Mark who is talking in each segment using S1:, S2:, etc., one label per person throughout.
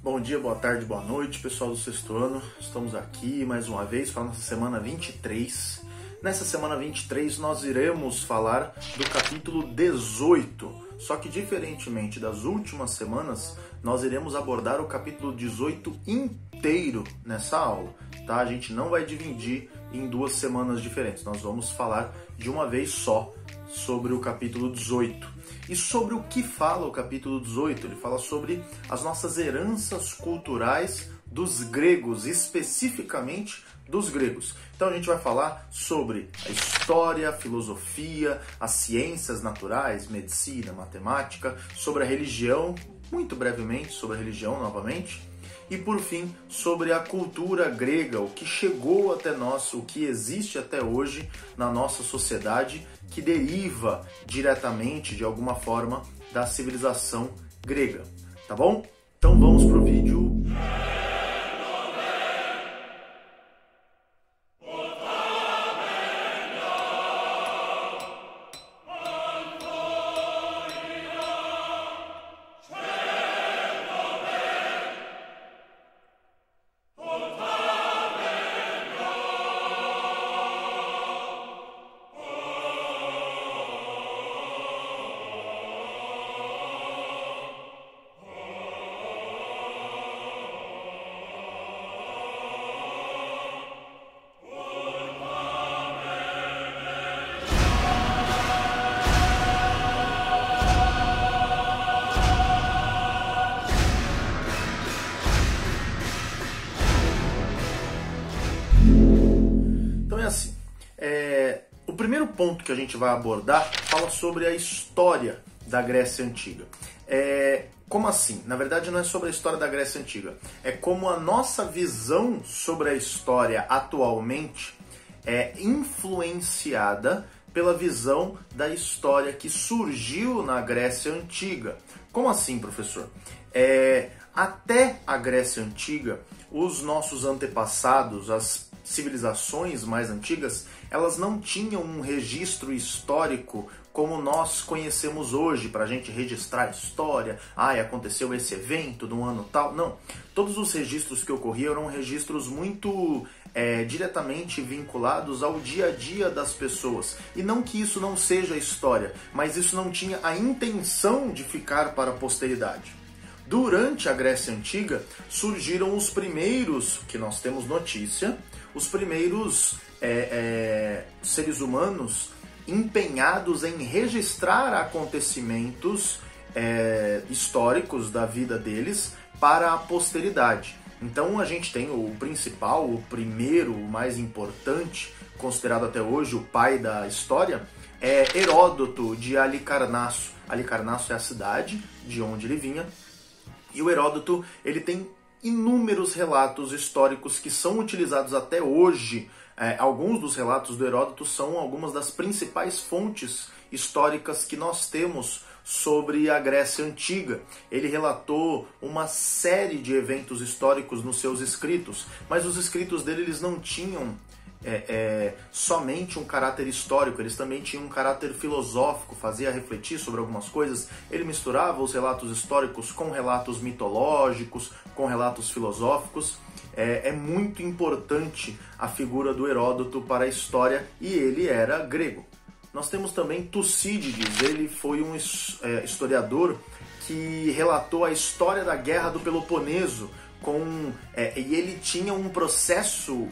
S1: Bom dia, boa tarde, boa noite, pessoal do sexto ano. Estamos aqui mais uma vez para a nossa semana 23. Nessa semana 23 nós iremos falar do capítulo 18. Só que diferentemente das últimas semanas, nós iremos abordar o capítulo 18 inteiro nessa aula, tá? A gente não vai dividir em duas semanas diferentes. Nós vamos falar de uma vez só sobre o capítulo 18. E sobre o que fala o capítulo 18? Ele fala sobre as nossas heranças culturais dos gregos, especificamente dos gregos. Então a gente vai falar sobre a história, a filosofia, as ciências naturais, medicina, matemática, sobre a religião, muito brevemente sobre a religião novamente, e por fim sobre a cultura grega, o que chegou até nós, o que existe até hoje na nossa sociedade, que deriva diretamente, de alguma forma, da civilização grega. Tá bom? Então vamos pro vídeo. O primeiro ponto que a gente vai abordar fala sobre a história da Grécia Antiga. Como assim? Na verdade não é sobre a história da Grécia Antiga. É como a nossa visão sobre a história atualmente é influenciada pela visão da história que surgiu na Grécia Antiga. Como assim, professor? Até a Grécia Antiga, os nossos antepassados, as civilizações mais antigas, elas não tinham um registro histórico como nós conhecemos hoje, para a gente registrar a história, aconteceu esse evento no ano tal. Não, todos os registros que ocorriam eram registros muito diretamente vinculados ao dia a dia das pessoas. E não que isso não seja história, mas isso não tinha a intenção de ficar para a posteridade. Durante a Grécia Antiga, surgiram os primeiros, que nós temos notícia, os primeiros seres humanos empenhados em registrar acontecimentos históricos da vida deles para a posteridade. Então a gente tem o principal, o primeiro, o mais importante, considerado até hoje o pai da história, é Heródoto de Halicarnasso. Halicarnasso é a cidade de onde ele vinha. E o Heródoto, ele tem inúmeros relatos históricos que são utilizados até hoje. Alguns dos relatos do Heródoto são algumas das principais fontes históricas que nós temos sobre a Grécia Antiga. Ele relatou uma série de eventos históricos nos seus escritos, mas os escritos dele eles não tinham somente um caráter histórico, eles também tinham um caráter filosófico, fazia refletir sobre algumas coisas. Ele misturava os relatos históricos com relatos mitológicos, com relatos filosóficos. É muito importante a figura do Heródoto para a história, e ele era grego. Nós temos também Tucídides, ele foi um historiador que relatou a história da Guerra do Peloponeso, e ele tinha um processo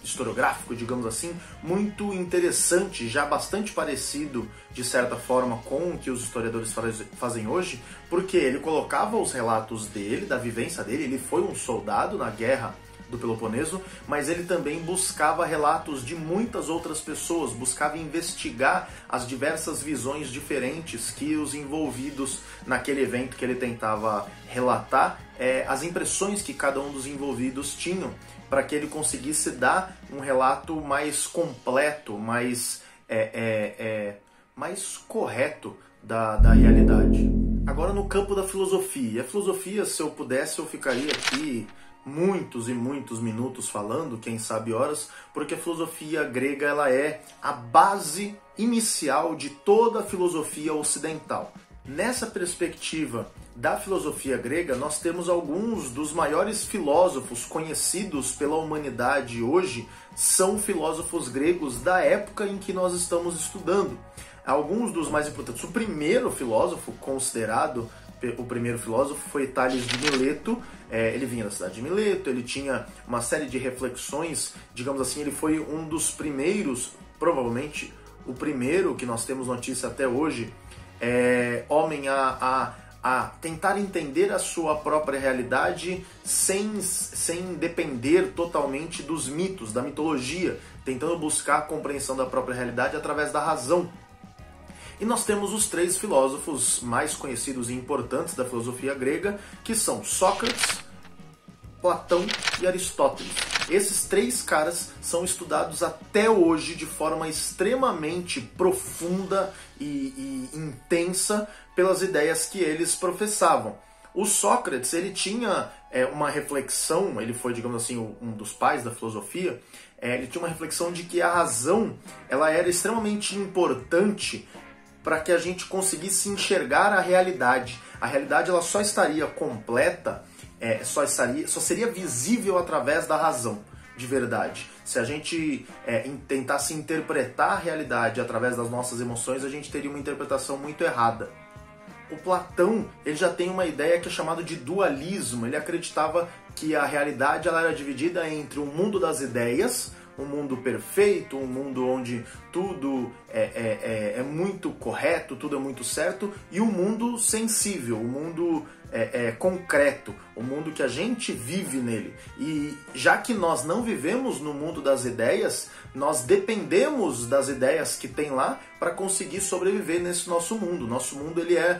S1: historiográfico, digamos assim, muito interessante, já bastante parecido, de certa forma, com o que os historiadores fazem hoje, porque ele colocava os relatos dele, da vivência dele. Ele foi um soldado na Guerra do Peloponeso, mas ele também buscava relatos de muitas outras pessoas, buscava investigar as diversas visões diferentes que os envolvidos naquele evento que ele tentava relatar, as impressões que cada um dos envolvidos tinham, para que ele conseguisse dar um relato mais completo, mais correto da realidade. Agora no campo da filosofia. A filosofia, se eu pudesse, eu ficaria aqui muitos e muitos minutos falando, quem sabe horas, porque a filosofia grega ela é a base inicial de toda a filosofia ocidental. nessa perspectiva da filosofia grega, nós temos alguns dos maiores filósofos conhecidos pela humanidade hoje, são filósofos gregos da época em que nós estamos estudando. Alguns dos mais importantes. O primeiro filósofo considerado, o primeiro filósofo foi Tales de Mileto. Ele vinha da cidade de Mileto, ele tinha uma série de reflexões, digamos assim, ele foi um dos primeiros, provavelmente o primeiro que nós temos notícia até hoje, homem a tentar entender a sua própria realidade sem depender totalmente dos mitos, da mitologia, tentando buscar a compreensão da própria realidade através da razão. E nós temos os três filósofos mais conhecidos e importantes da filosofia grega, que são Sócrates, Platão e Aristóteles. Esses três caras são estudados até hoje de forma extremamente profunda e intensa pelas ideias que eles professavam. O Sócrates, ele tinha uma reflexão, ele foi, digamos assim, um dos pais da filosofia, ele tinha uma reflexão de que a razão ela era extremamente importante para que a gente conseguisse enxergar a realidade. A realidade ela só estaria completa, só seria visível através da razão, de verdade. Se a gente tentasse interpretar a realidade através das nossas emoções, a gente teria uma interpretação muito errada. O Platão ele já tem uma ideia que é chamada de dualismo. Ele acreditava que a realidade ela era dividida entre o mundo das ideias, um mundo perfeito, um mundo onde tudo é muito correto, tudo é muito certo, e o mundo sensível, o mundo concreto, o mundo que a gente vive nele. E já que nós não vivemos no mundo das ideias, nós dependemos das ideias que tem lá para conseguir sobreviver nesse nosso mundo. Nosso mundo ele é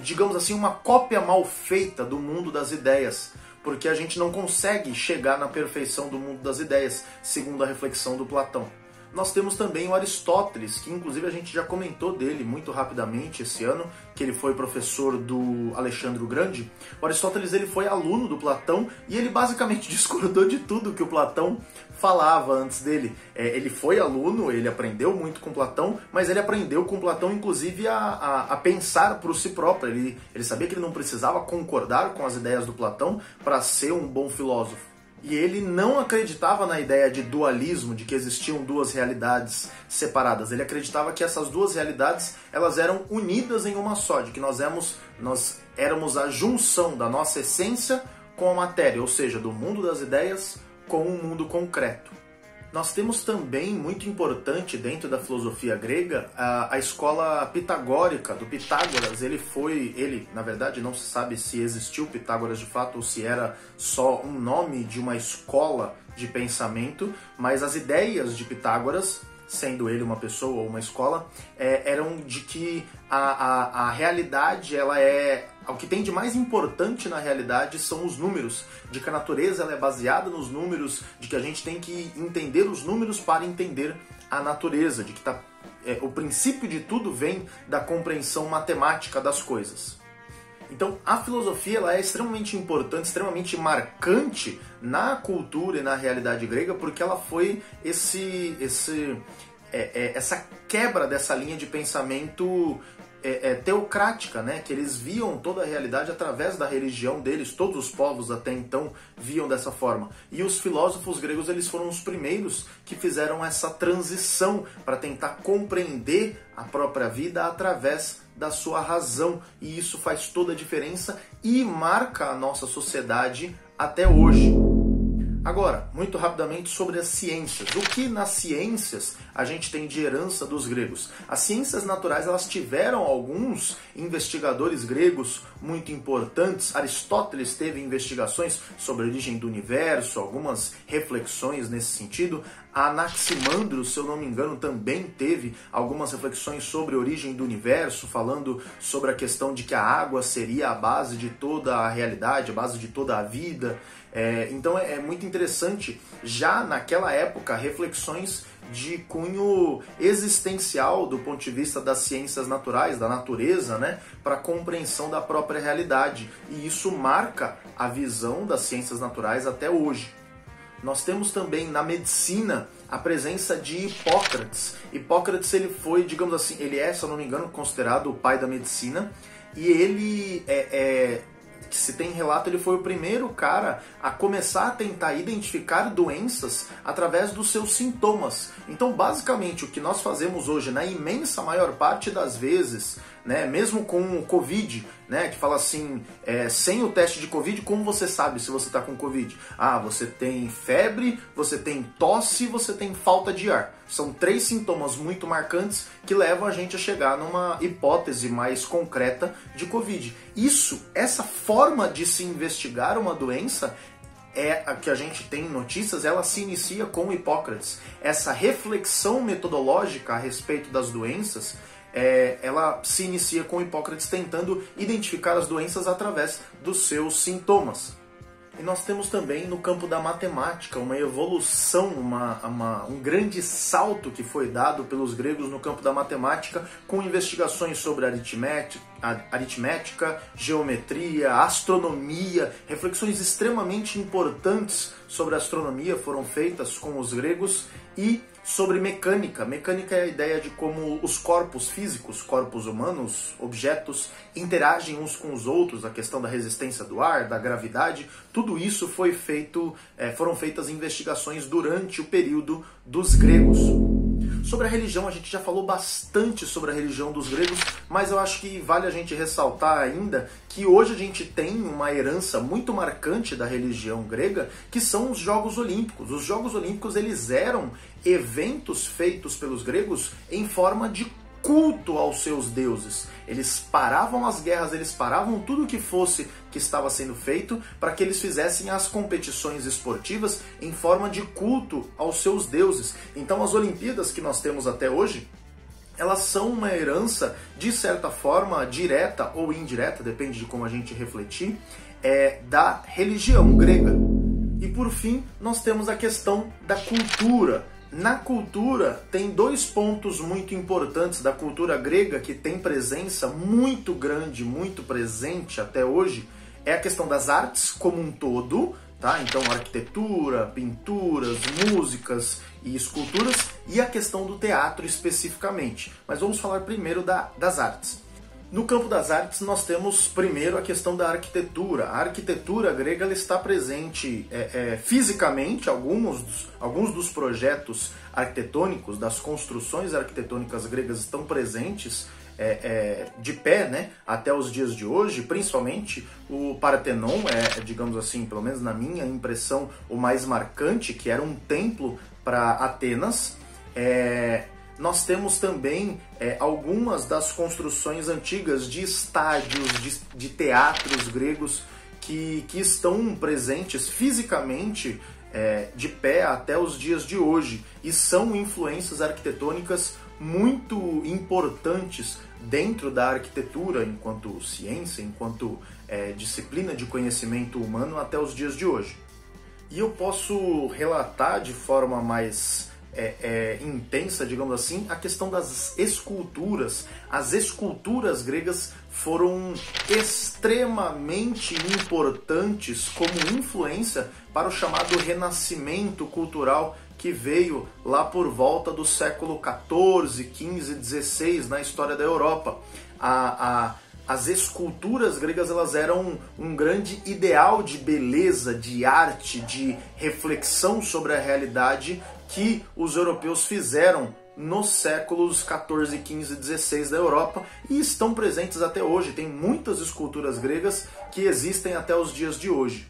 S1: digamos assim, uma cópia mal feita do mundo das ideias, porque a gente não consegue chegar na perfeição do mundo das ideias, segundo a reflexão do Platão. Nós temos também o Aristóteles, que inclusive a gente já comentou dele muito rapidamente esse ano, que ele foi professor do Alexandre o Grande. O Aristóteles ele foi aluno do Platão e ele basicamente discordou de tudo que o Platão falava antes dele. Ele foi aluno, ele aprendeu muito com Platão, mas ele aprendeu com Platão inclusive a pensar por si próprio. Ele sabia que ele não precisava concordar com as ideias do Platão para ser um bom filósofo. E ele não acreditava na ideia de dualismo, de que existiam duas realidades separadas. Ele acreditava que essas duas realidades elas eram unidas em uma só, de que nós éramos a junção da nossa essência com a matéria, ou seja, do mundo das ideias com o mundo concreto. Nós temos também, muito importante dentro da filosofia grega, a escola pitagórica, do Pitágoras. Ele, na verdade, não se sabe se existiu Pitágoras de fato ou se era só um nome de uma escola de pensamento, mas as ideias de Pitágoras, sendo ele uma pessoa ou uma escola, eram de que a realidade, o que tem de mais importante na realidade são os números, de que a natureza ela é baseada nos números, de que a gente tem que entender os números para entender a natureza, de que o princípio de tudo vem da compreensão matemática das coisas. Então a filosofia ela é extremamente importante, extremamente marcante na cultura e na realidade grega, porque ela foi essa quebra dessa linha de pensamento teocrática, né? Que eles viam toda a realidade através da religião deles. Todos os povos até então viam dessa forma. E os filósofos gregos eles foram os primeiros que fizeram essa transição para tentar compreender a própria vida através da sua razão. E isso faz toda a diferença e marca a nossa sociedade até hoje. Agora, muito rapidamente sobre as ciências. O que nas ciências a gente tem de herança dos gregos? As ciências naturais elas tiveram alguns investigadores gregos muito importantes. Aristóteles teve investigações sobre a origem do universo, algumas reflexões nesse sentido. Anaximandro, se eu não me engano, também teve algumas reflexões sobre a origem do universo, falando sobre a questão de que a água seria a base de toda a realidade, a base de toda a vida. Então é muito interessante, já naquela época, reflexões de cunho existencial do ponto de vista das ciências naturais, da natureza, né, para a compreensão da própria realidade. E isso marca a visão das ciências naturais até hoje. Nós temos também na medicina a presença de Hipócrates. Hipócrates, ele foi, digamos assim, ele é, se eu não me engano, considerado o pai da medicina, e ele que se tem relato, ele foi o primeiro cara a começar a tentar identificar doenças através dos seus sintomas. Então, basicamente, o que nós fazemos hoje, na imensa maior parte das vezes, né, mesmo com o Covid, né, que fala assim, sem o teste de Covid, como você sabe se você está com Covid? Ah, você tem febre, você tem tosse, você tem falta de ar. São 3 sintomas muito marcantes que levam a gente a chegar numa hipótese mais concreta de Covid. Essa forma de se investigar uma doença a que a gente tem notícias, ela se inicia com Hipócrates. Essa reflexão metodológica a respeito das doenças, ela se inicia com Hipócrates tentando identificar as doenças através dos seus sintomas. E nós temos também no campo da matemática uma evolução, um grande salto que foi dado pelos gregos no campo da matemática, com investigações sobre aritmética, geometria, astronomia. Reflexões extremamente importantes sobre a astronomia foram feitas com os gregos, e sobre mecânica. Mecânica é a ideia de como os corpos físicos, corpos humanos, objetos, interagem uns com os outros, a questão da resistência do ar, da gravidade. Tudo isso foram feitas investigações durante o período dos gregos. Sobre a religião, a gente já falou bastante sobre a religião dos gregos, mas eu acho que vale a gente ressaltar ainda que hoje a gente tem uma herança muito marcante da religião grega, que são os Jogos Olímpicos. Os Jogos Olímpicos, eles eram eventos feitos pelos gregos em forma de culto aos seus deuses. Eles paravam as guerras, eles paravam tudo que estava sendo feito para que eles fizessem as competições esportivas em forma de culto aos seus deuses. Então as Olimpíadas que nós temos até hoje, elas são uma herança, de certa forma, direta ou indireta, depende de como a gente refletir, da religião grega. E por fim, nós temos a questão da cultura. Na cultura, tem 2 pontos muito importantes da cultura grega que tem presença muito grande, muito presente até hoje. É a questão das artes como um todo, tá? Então, arquitetura, pinturas, músicas e esculturas, e a questão do teatro especificamente. Mas vamos falar primeiro das artes. No campo das artes, nós temos primeiro a questão da arquitetura. A arquitetura grega, ela está presente fisicamente, alguns dos projetos arquitetônicos, das construções arquitetônicas gregas estão presentes de pé, né, até os dias de hoje. Principalmente o Partenon, digamos assim, pelo menos na minha impressão, o mais marcante, que era um templo para Atenas. Nós temos também algumas das construções antigas de estádios, de teatros gregos que estão presentes fisicamente de pé até os dias de hoje, e são influências arquitetônicas muito importantes dentro da arquitetura enquanto ciência, enquanto disciplina de conhecimento humano até os dias de hoje. E eu posso relatar de forma mais intensa, digamos assim, a questão das esculturas. As esculturas gregas foram extremamente importantes como influência para o chamado renascimento cultural que veio lá por volta do século XIV, XV, XVI na história da Europa. As esculturas gregas, elas eram um grande ideal de beleza, de arte, de reflexão sobre a realidade que os europeus fizeram nos séculos XIV, XV e XVI da Europa, e estão presentes até hoje. Tem muitas esculturas gregas que existem até os dias de hoje.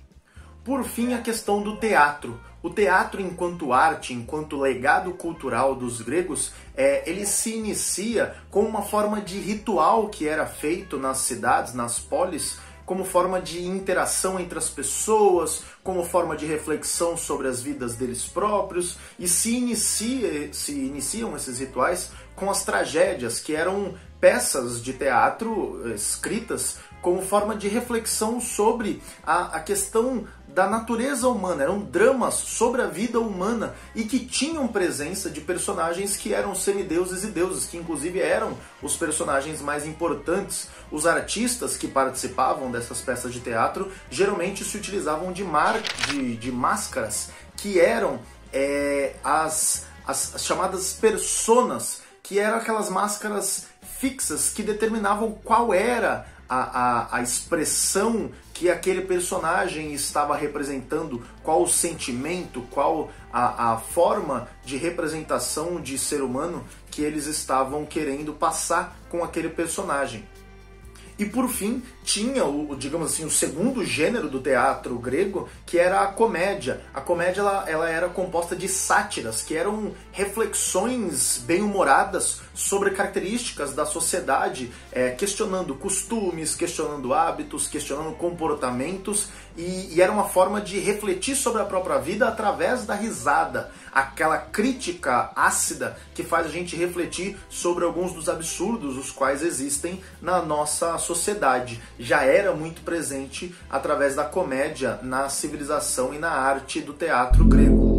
S1: Por fim, a questão do teatro. O teatro, enquanto arte, enquanto legado cultural dos gregos, ele se inicia com uma forma de ritual que era feito nas cidades, nas polis, como forma de interação entre as pessoas, como forma de reflexão sobre as vidas deles próprios, e se iniciam esses rituais com as tragédias, que eram peças de teatro escritas como forma de reflexão sobre a questão da natureza humana. Eram dramas sobre a vida humana e que tinham presença de personagens que eram semideuses e deuses, que inclusive eram os personagens mais importantes. Os artistas que participavam dessas peças de teatro geralmente se utilizavam de máscaras que eram as chamadas personas, que eram aquelas máscaras fixas que determinavam qual era a expressão que aquele personagem estava representando, qual o sentimento, qual a forma de representação de ser humano que eles estavam querendo passar com aquele personagem. E por fim, tinha digamos assim, o segundo gênero do teatro grego, que era a comédia. A comédia ela era composta de sátiras, que eram reflexões bem-humoradas sobre características da sociedade, questionando costumes, questionando hábitos, questionando comportamentos, e era uma forma de refletir sobre a própria vida através da risada. Aquela crítica ácida que faz a gente refletir sobre alguns dos absurdos os quais existem na nossa sociedade. Já era muito presente através da comédia na civilização e na arte do teatro grego.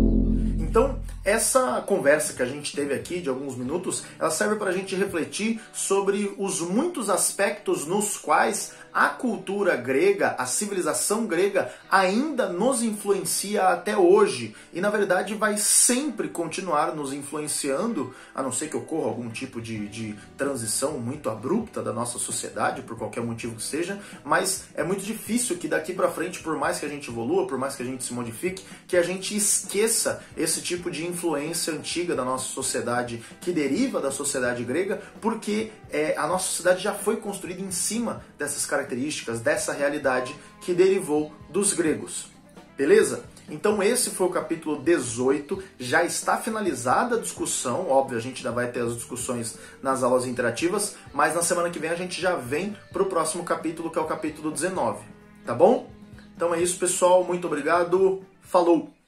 S1: Então, essa conversa que a gente teve aqui de alguns minutos, ela serve para a gente refletir sobre os muitos aspectos nos quais a cultura grega, a civilização grega ainda nos influencia até hoje e na verdade vai sempre continuar nos influenciando, a não ser que ocorra algum tipo de transição muito abrupta da nossa sociedade, por qualquer motivo que seja, mas é muito difícil que daqui para frente, por mais que a gente evolua, por mais que a gente se modifique, que a gente esqueça esse tipo de influência antiga da nossa sociedade, que deriva da sociedade grega, porque a nossa sociedade já foi construída em cima dessas características, dessa realidade que derivou dos gregos. Beleza? Então esse foi o capítulo 18, já está finalizada a discussão, óbvio, a gente ainda vai ter as discussões nas aulas interativas, mas na semana que vem a gente já vem para o próximo capítulo, que é o capítulo 19, tá bom? Então é isso, pessoal, muito obrigado, falou!